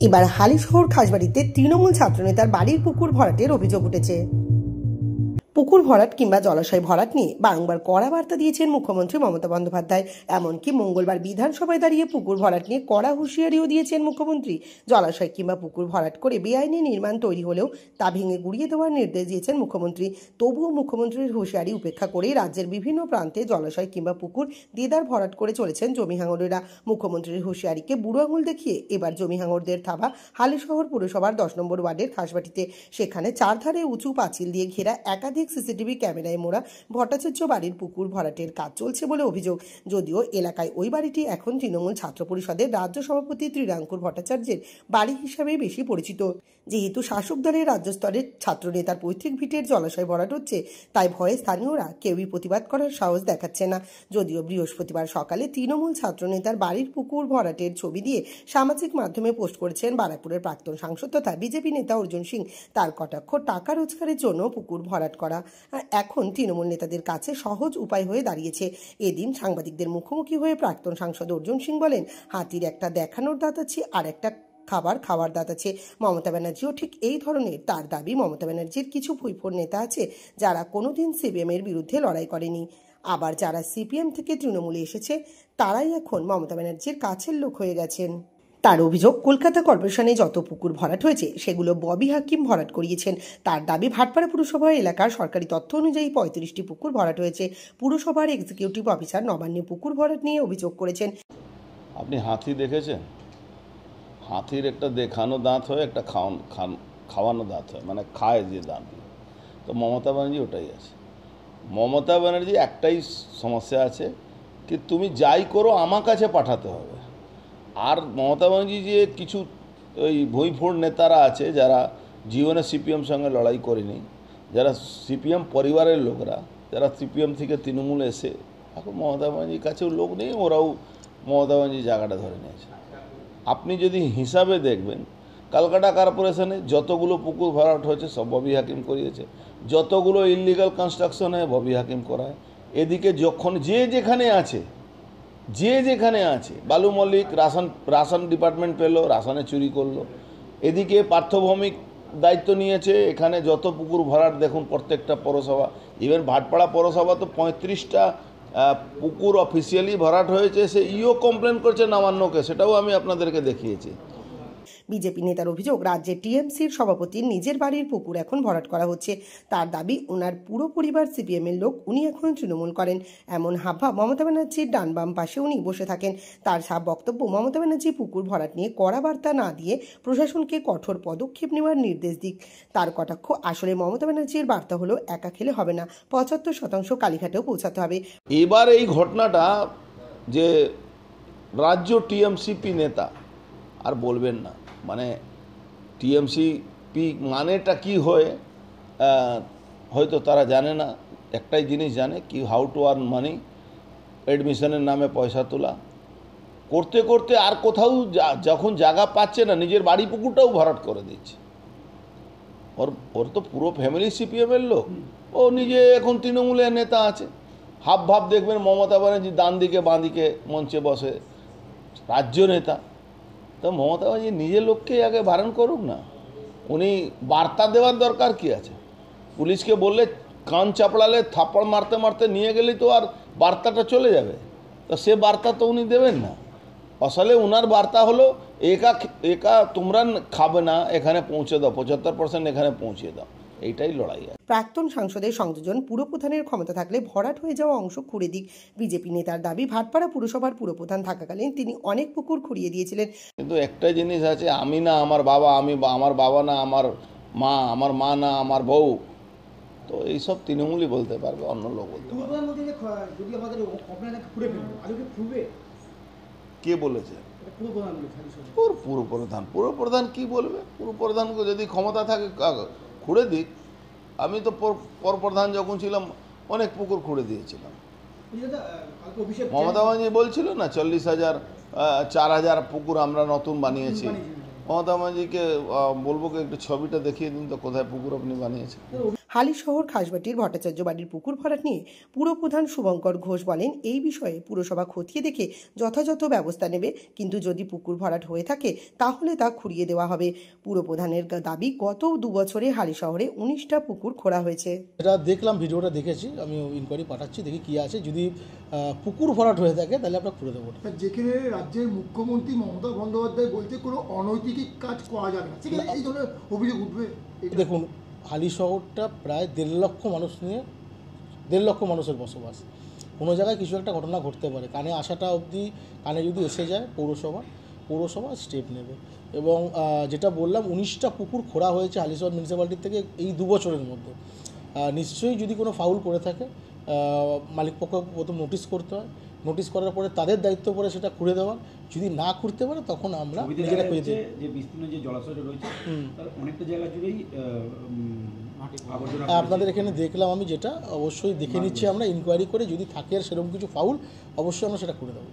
এবার হালিশহর খাসবাড়িতে তৃণমূল ছাত্রনেতার বাড়ির পুকুর ভরাটের অভিযোগ উঠেছে। পুকুর ভরাট কিংবা জলাশয় ভরাট নিয়ে বারংবার কড়া বার্তা দিয়েছেন মুখ্যমন্ত্রী মমতা বন্দ্যোপাধ্যায়। এমনকি মঙ্গলবার বিধানসভায় দাঁড়িয়ে পুকুর ভরাট নিয়ে কড়া হুঁশিয়ারিও দিয়েছেন মুখ্যমন্ত্রী। জলাশয় কিংবা পুকুর ভরাট করে বেআইনি নির্মাণ তৈরি হলেও তা ভেঙে গুড়িয়ে দেওয়ার নির্দেশ দিয়েছেন মুখ্যমন্ত্রী। তবুও মুখ্যমন্ত্রীর হুঁশিয়ারি উপেক্ষা করে রাজ্যের বিভিন্ন প্রান্তে জলাশয় কিংবা পুকুর দেদার ভরাট করে চলেছেন জমি হাঙরেরা। মুখ্যমন্ত্রীর হুঁশিয়ারিকে বুড়ো আঙুল দেখিয়ে এবার জমি হাঙরদের থাবা হালিশহর পুরসভার 10 নম্বর ওয়ার্ডের খাসবাটিতে। সেখানে চারধারে উঁচু পাঁচিল দিয়ে ঘেরা একাধিক সিসিটিভি ক্যামেরায় মোড়া ভট্টাচার্য বাড়ির পুকুর ভরাটের কাজ চলছে বলে অভিযোগ। যদিও এলাকায় ওই বাড়িটি এখন তৃণমূল ছাত্র পরিষদের রাজ্য সভাপতি ত্রিরাঙ্কুর ভট্টাচার্যের বাড়ি হিসাবে বেশি পরিচিত। যেহেতু শাসক দলের রাজ্য স্তরের ছাত্র নেতার পৈতৃক ভিটের জলাশয় ভরাট হচ্ছে, তাই ভয়ে স্থানীয়রা কেউই প্রতিবাদ করার সাহস দেখাচ্ছে না। যদিও বৃহস্পতিবার সকালে তৃণমূল ছাত্র নেতার বাড়ির পুকুর ভরাটের ছবি দিয়ে সামাজিক মাধ্যমে পোস্ট করেছেন বারাকপুরের প্রাক্তন সাংসদ তথা বিজেপি নেতা অর্জুন সিং। তার কটাক্ষ, টাকা রোজগারের জন্য পুকুর ভরাট করা এখন তৃণমূল নেতাদের কাছে সহজ উপায় হয়ে দাঁড়িয়েছে। এদিন সাংবাদিকদের মুখোমুখি হয়ে প্রাক্তন সাংসদ অর্জুন সিং বলেন, হাতির একটা দেখানোর দাঁত আছে আর একটা খাওয়ার দাঁত আছে। মমতা ব্যানার্জিও ঠিক এই ধরনের। তার দাবি, মমতা ব্যানার্জির কিছু ফুইফোর নেতা আছে যারা কোনোদিন সিপিএম এর বিরুদ্ধে লড়াই করেনি, আবার যারা সিপিএম থেকে তৃণমূলে এসেছে তারাই এখন মমতা ব্যানার্জির কাছের লোক হয়ে গেছেন। তার অভিযোগ, কলকাতা কর্পোরেশনে যত পুকুর ভরাট হয়েছে সেগুলো ববি হাকিম ভরাট করিয়েছেন। তার দাবি, ভাটপাড়া পুরসভা এলাকার সরকারি তথ্য অনুযায়ী 35টি পুকুর ভরাট হয়েছে। পুরসভার এক্সিকিউটিভ অফিসার নবান্নে পুকুর ভরাট নিয়ে অভিযোগ করেছেন। আপনি হাতি দেখেছেন? হাতির একটা দেখানো দাঁত হয়, একটা খাওয়ানো দাঁত হয়, মানে খায় যে দাঁত। তো মমতা ব্যানার্জি ওটাই আছে। মমতা ব্যানার্জি একটাই সমস্যা আছে কি, তুমি যাই করো আমার কাছে পাঠাতে হবে। আর মমতা ব্যানার্জি যে কিছু ওই ভুঁইফোড় নেতারা আছে যারা জীবনে সিপিএম সঙ্গে লড়াই করেনি, যারা সিপিএম পরিবারের লোকরা, যারা সিপিএম থেকে তৃণমূলে এসে এখন মমতা ব্যানার্জির কাছেও লোক নেই, ওরাও মমতা ব্যানার্জির জায়গাটা ধরে নিয়েছে। আপনি যদি হিসাবে দেখবেন, কলকাতা কর্পোরেশনে যতগুলো পুকুর ভরাট হয়েছে সব ববি হাকিম করিয়েছে, যতগুলো ইললিগাল কনস্ট্রাকশন হয় ববি হাকিম করায়। এদিকে যখন যে যেখানে আছে বালু মল্লিক রাশন ডিপার্টমেন্ট পেলো, রাশনে চুরি করলো। এদিকে পার্থভৌমিক দায়িত্ব নিয়েছে, এখানে যত পুকুর ভরাট দেখুন প্রত্যেকটা পৌরসভা, ইভেন ভাটপাড়া পৌরসভা তো 35টা পুকুর অফিসিয়ালি ভরাট হয়েছে। সে কমপ্লেন করছে নবান্নকে, সেটাও আমি আপনাদেরকে দেখিয়েছি। বিজেপি নেতার অভিযোগ, রাজ্যের টিএমসির সভাপতির নিজের বাড়ির পুকুর এখন ভরাট করা হচ্ছে। তার দাবি, ওনার পুরো পরিবার সিপিএম এর লোক, উনি এখন তৃণমূল করেন। এমন হাবভাব মমতা ব্যানার্জির ডান বাম পাশে উনি বসে থাকেন। তার সাফ বক্তব্য, মমতা ব্যানার্জি পুকুর ভরাট নিয়ে কড়া বার্তা না দিয়ে প্রশাসনকে কঠোর পদক্ষেপ নেওয়ার নির্দেশ দিক। তার কটাক্ষ, আসলে মমতা ব্যানার্জির বার্তা হলো একা খেলে হবে না, 75% কালীঘাটেও পৌঁছাতে হবে। এবার এই ঘটনাটা যে রাজ্য টিএমসিপি নেতা আর বলবেন না, মানে টিএমসিপি মানেটা কি হয় হয়তো তারা জানে না। একটাই জিনিস জানে কি, হাউ টু আর্ন মানি, অ্যাডমিশনের নামে পয়সা তোলা করতে করতে আর কোথাও যখন জায়গা পাচ্ছে না নিজের বাড়ি পুকুরটাও ভরাট করে দিচ্ছে। ওর তো পুরো ফ্যামিলি সিপিএমের লোক, ও নিজে এখন তৃণমূলের নেতা আছে। হাব ভাব দেখবেন মমতা ব্যানার্জি ডান দিকে বাঁ দিকে মঞ্চে বসে রাজ্য নেতা। তো মমতা ব্যানার্জি নিজের লোককেই আগে বারণ করুক না, উনি বার্তা দেওয়ার দরকার কি আছে? পুলিশকে বললে কান চাপড়ালে থাপ্পড় মারতে মারতে নিয়ে গেলেই তো আর বার্তাটা চলে যাবে। তো সে বার্তা তো উনি দেবেন না। আসলে ওনার বার্তা হলো একা তোমরা খাবে না, এখানে পৌঁছে দাও, 75% এখানে পৌঁছে দাও, এইটাই লড়াই। প্রাক্তন সাংসদের সংযোজন, পুরপ্রধানের ক্ষমতা থাকলে ভরাট হয়ে যাওয়া অংশ খুঁড়ে দিক। বিজেপি নেতার দাবি, ভাটপাড়া পুরসভার পুরপ্রধান থাকাকালীন তিনি অনেক পুকুর খুঁড়িয়ে দিয়েছিলেন। কিন্তু একটা জিনিস আছে, আমি না আমার বাবা, আমার বাবা না আমার মা না আমার বউ, তো এইসব তৃণমূলই বলতে পারবে, অন্য লোক বলতে পারবে। কে বলেছে? পুরপ্রধান কি বলবে? পুরপ্রধানকে যদি ক্ষমতা থাকে খুঁড়ে দিক। আমি তো পরপ্রধান যখন ছিলাম অনেক পুকুর খুঁড়ে দিয়েছিলাম। মমতা ব্যানার্জি বলছিল না 40,000 পুকুর আমরা নতুন বানিয়েছি। মমতা ব্যানার্জিকে বলবো কি একটু ছবিটা দেখিয়ে দিন তো, কোথায় পুকুর আপনি বানিয়েছেন। হালিশহর খাসবাটির ভট্টাচার্য বাড়ির পুকুর ভরাট নিয়ে পুরপ্রধান শুভঙ্কর ঘোষ বলেন, এই বিষয়ে পুরসভা খতিয়ে দেখে যথাযথ ব্যবস্থা নেবে, কিন্তু যদি পুকুর ভরাট হয়ে থাকে তাহলে তা খুঁড়িয়ে দেওয়া হবে। পুরপ্রধানের দাবি, গত 2 বছরে হালিশহরে 19টা পুকুর খোঁড়া হয়েছে। এটা দেখলাম, ভিডিওটা দেখেছি, আমি ইনকোয়ারি পাঠাচ্ছি, দেখি কী আছে। যদি পুকুর ভরাট হয়ে থাকে তাহলে আমরা খুঁড়ে দেবো। যেখানে রাজ্যের মুখ্যমন্ত্রী মমতা বন্দ্যোপাধ্যায় বলছে কোনো অনৈতিক কাজ করা যাবে না, সেখানে এই ধরনের অভিযোগ উঠবে। দেখুন, হালিশহরটা প্রায় 1.5 লক্ষ মানুষ নিয়ে 1.5 লক্ষ মানুষের বসবাস। কোনো জায়গায় কিছু একটা ঘটনা ঘটতে পারে, কানে আসাটা অবধি, কানে যদি এসে যায় পৌরসভা স্টেপ নেবে। এবং যেটা বললাম, 19টা পুকুর খোঁড়া হয়েছে হালিশহর মিউনিসিপ্যালিটি থেকে এই 2 বছরের মধ্যে। নিশ্চয়ই যদি কোনো ফাউল করে থাকে মালিকপক্ষ প্রথম নোটিশ করতে হয়, নোটিশ করার পরে তাদের দায়িত্ব পড়ে সেটা খুঁড়ে দেওয়ার। যদি না খুঁড়তে পারে তখন আমরা নিজেরা খুঁড়ে দিই। যে বিস্তীর্ণ যে জলাশয়টা রয়েছে তার অনেকটা জায়গা জুড়েই আবর্জনা। আপনাদের এখানে দেখলাম আমি, যেটা অবশ্যই দেখে নিচ্ছি আমরা ইনকোয়ারি করে, যদি থাকে আর সেরকম কিছু ফাউল অবশ্যই আমরা সেটা করে দেবো।